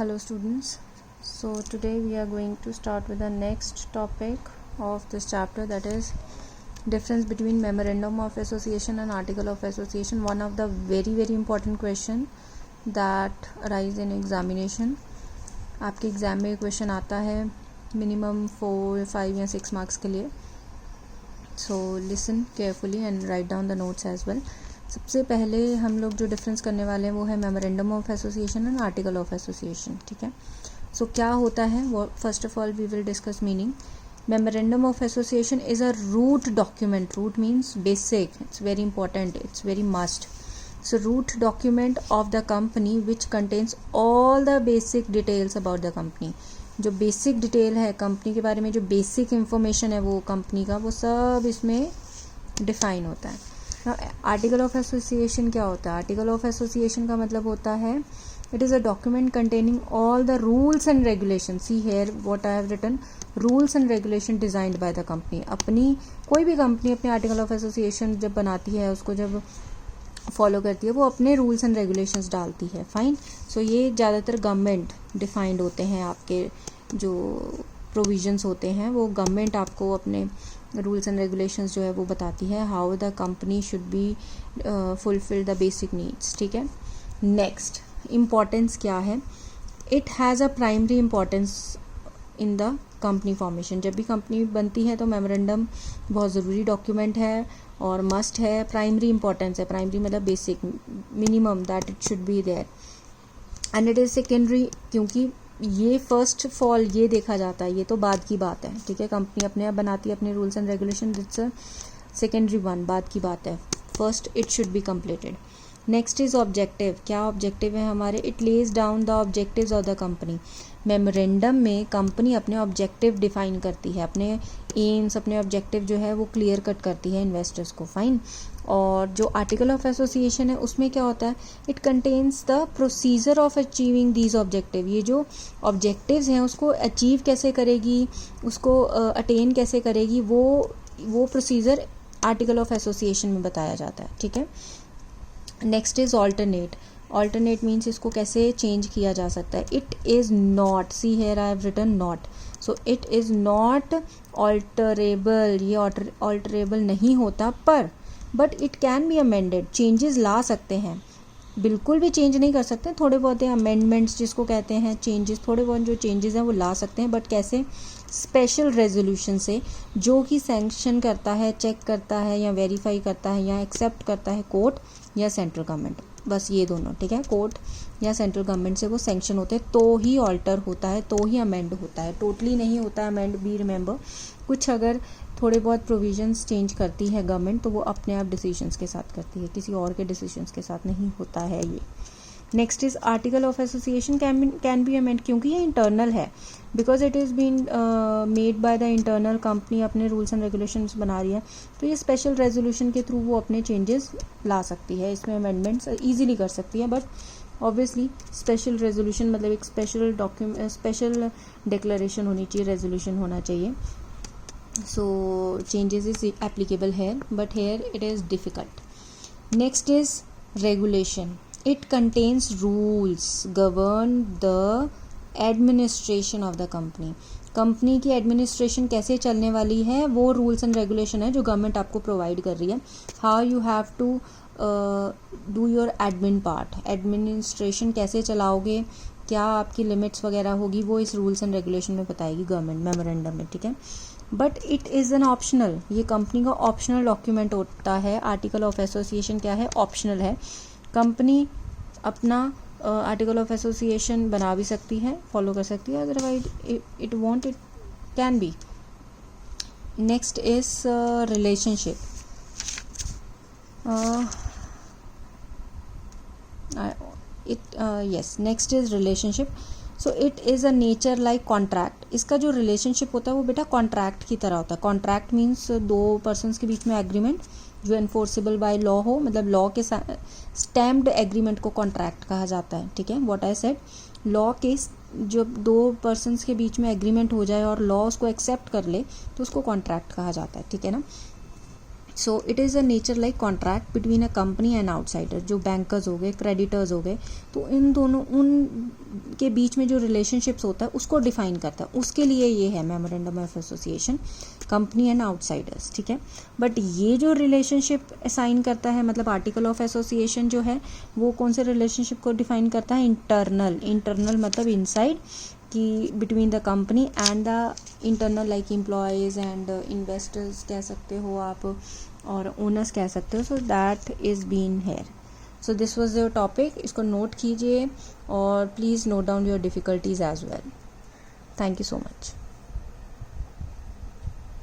Hello students, so today we are going to start with the next topic of this chapter, that is difference between memorandum of association and article of association. One of the very important question that arise in examination. आपके exam में question आता है minimum 4, 5 या 6 marks के लिए. So listen carefully and write down the notes as well. सबसे पहले हम लोग जो डिफरेंस करने वाले हैं वो है memorandum of association and article of association. ठीक है, सो क्या होता है वो first of all we will discuss meaning. Memorandum of association is a root document. Root means basic, it's very important, it's very must. So root document of the company which contains all the basic details about the company. जो basic detail है company के बारे में, जो basic information है वो company का, वो सब इसमें डिफाइन होता है. आर्टिकल ऑफ एसोसिएशन क्या होता है? आर्टिकल ऑफ एसोसिएशन का मतलब होता है it is a document containing all the rules and regulation. See here what I have written, rules and regulation designed by the company. अपनी कोई भी कंपनी अपनी आर्टिकल ऑफ एसोसिएशन जब बनाती है, उसको जब फॉलो करती है, वो अपने रूल्स एंड रेगुलेशंस डालती है. फाइन. सो ये ज़्यादातर गवर्नमेंट डिफाइंड होते हैं. आपके जो प्रोविजंस होते हैं वो गवर्नमेंट आपको अपने रूल्स एंड रेगुलेशंस जो है वो बताती है, how the company should be fulfil the basic needs. ठीक है. नेक्स्ट, इम्पॉर्टेंस क्या है? It has a primary importance in the company formation. जब भी कंपनी बनती है तो मेमोरेंडम बहुत ज़रूरी डॉक्यूमेंट है और मस्ट है. प्राइमरी इंपॉर्टेंस है. प्राइमरी मतलब basic, minimum that it should be there. And it is secondary, क्योंकि ये फर्स्ट ऑफ ऑल ये देखा जाता है, ये तो बाद की बात है. ठीक है, कंपनी अपने आप बनाती है अपने rules and regulation, it's secondary one, बाद की बात है. First it should be completed. Next is objective. क्या ऑब्जेक्टिव है हमारे? It lays down the objectives of the company. Memorandum में कंपनी अपने ऑब्जेक्टिव डिफाइन करती है, अपने एम्स, अपने ऑब्जेक्टिव जो है वो क्लियर कट करती है इन्वेस्टर्स को. फाइन. और जो आर्टिकल ऑफ एसोसिएशन है उसमें क्या होता है? It contains the procedure of achieving these objective. ये जो ऑब्जेक्टिव्स हैं उसको अचीव कैसे करेगी, उसको अटेन कैसे करेगी, वो प्रोसीजर आर्टिकल ऑफ एसोसिएशन में बताया जाता है. ठीक है. Next is alternate. Alternate means इसको कैसे चेंज किया जा सकता है. It is not, see here I have written not. So it is not alterable. ये ऑल्टरेबल नहीं होता, पर but it can be amended. Changes ला सकते हैं, बिल्कुल भी चेंज नहीं कर सकते. थोड़े बहुत अमेंडमेंट्स जिसको कहते हैं, चेंजेस, थोड़े बहुत जो चेंजेस हैं वो ला सकते हैं. बट कैसे? स्पेशल रेजोल्यूशन से, जो कि सैंक्शन करता है, चेक करता है या वेरीफाई करता है या एक्सेप्ट करता है कोर्ट या सेंट्रल गवर्नमेंट. बस ये दोनों. ठीक है, कोर्ट या सेंट्रल गवर्नमेंट से वो सैंक्शन होते हैं तो ही ऑल्टर होता है, तो ही अमेंड होता है. टोटली नहीं होता अमेंड. बी रिमेंबर, कुछ अगर थोड़े बहुत प्रोविजंस चेंज करती है गवर्नमेंट तो वो अपने आप डिसीजंस के साथ करती है, किसी और के डिसीजंस के साथ नहीं होता है ये. Next is article of association can be amend, क्योंकि ये इंटरनल है, because it is been made by the internal. Company अपने रूल्स एंड रेगुलेशंस बना रही है, तो ये स्पेशल रेजोल्यूशन के थ्रू वो अपने चेंजेस ला सकती है, इसमें अमेंडमेंट्स ईजिली कर सकती है. बट ऑब्वियसली स्पेशल रेजोल्यूशन मतलब एक स्पेशल डॉक्यूमेंट, स्पेशल डिक्लेरेशन होनी चाहिए, रेजोल्यूशन होना चाहिए. so changes is applicable here, but here it is difficult. Next is regulation. It contains rules govern the administration of the company. Company की administration कैसे चलने वाली है वो रूल्स एंड रेगुलेशन है जो गवर्नमेंट आपको प्रोवाइड कर रही है. How you have to do your admin part. Administration कैसे चलाओगे, क्या आपकी लिमिट्स वगैरह होगी, वो इस रूल्स एंड रेगुलेशन में बताएगी गवर्नमेंट मेमोरेंडम में. ठीक है. But it is an optional. ये कंपनी का ऑप्शनल डॉक्यूमेंट होता है. आर्टिकल ऑफ एसोसिएशन क्या है? ऑप्शनल है. कंपनी अपना आर्टिकल ऑफ एसोसिएशन बना भी सकती है, फॉलो कर सकती है, otherwise it won't, it can B. Next is relationship. Yes, next is relationship. So it is a nature like contract. इसका जो रिलेशनशिप होता है वो बेटा कॉन्ट्रैक्ट की तरह होता है. कॉन्ट्रैक्ट मीन्स दो पर्सनस के बीच में एग्रीमेंट जो एनफोर्सेबल बाय लॉ हो, मतलब लॉ के स्टैम्प्ड एग्रीमेंट को कॉन्ट्रैक्ट कहा जाता है. ठीक है, व्हाट आई सेड, लॉ के जो दो पर्सनस के बीच में एग्रीमेंट हो जाए और लॉ उसको एक्सेप्ट कर ले तो उसको कॉन्ट्रैक्ट कहा जाता है. ठीक है ना. सो it is a nature like contract between a company and outsider. जो बैंकर्स हो गए, क्रेडिटर्स हो गए, तो इन दोनों के बीच में जो रिलेशनशिप्स होता है उसको डिफाइन करता है, उसके लिए ये है memorandum of association, company and outsiders, ठीक है। बट ये जो रिलेशनशिप असाइन करता है, मतलब आर्टिकल ऑफ एसोसिएशन जो है वो कौन से रिलेशनशिप को डिफाइन करता है, इंटरनल मतलब इनसाइड, कि between the company and the internal, like employees and investors कह सकते हो आप, और ओनर्स कह सकते हो। So that is been here. So this was your topic, इसको नोट कीजिए और please note down your difficulties as well. Thank you so much.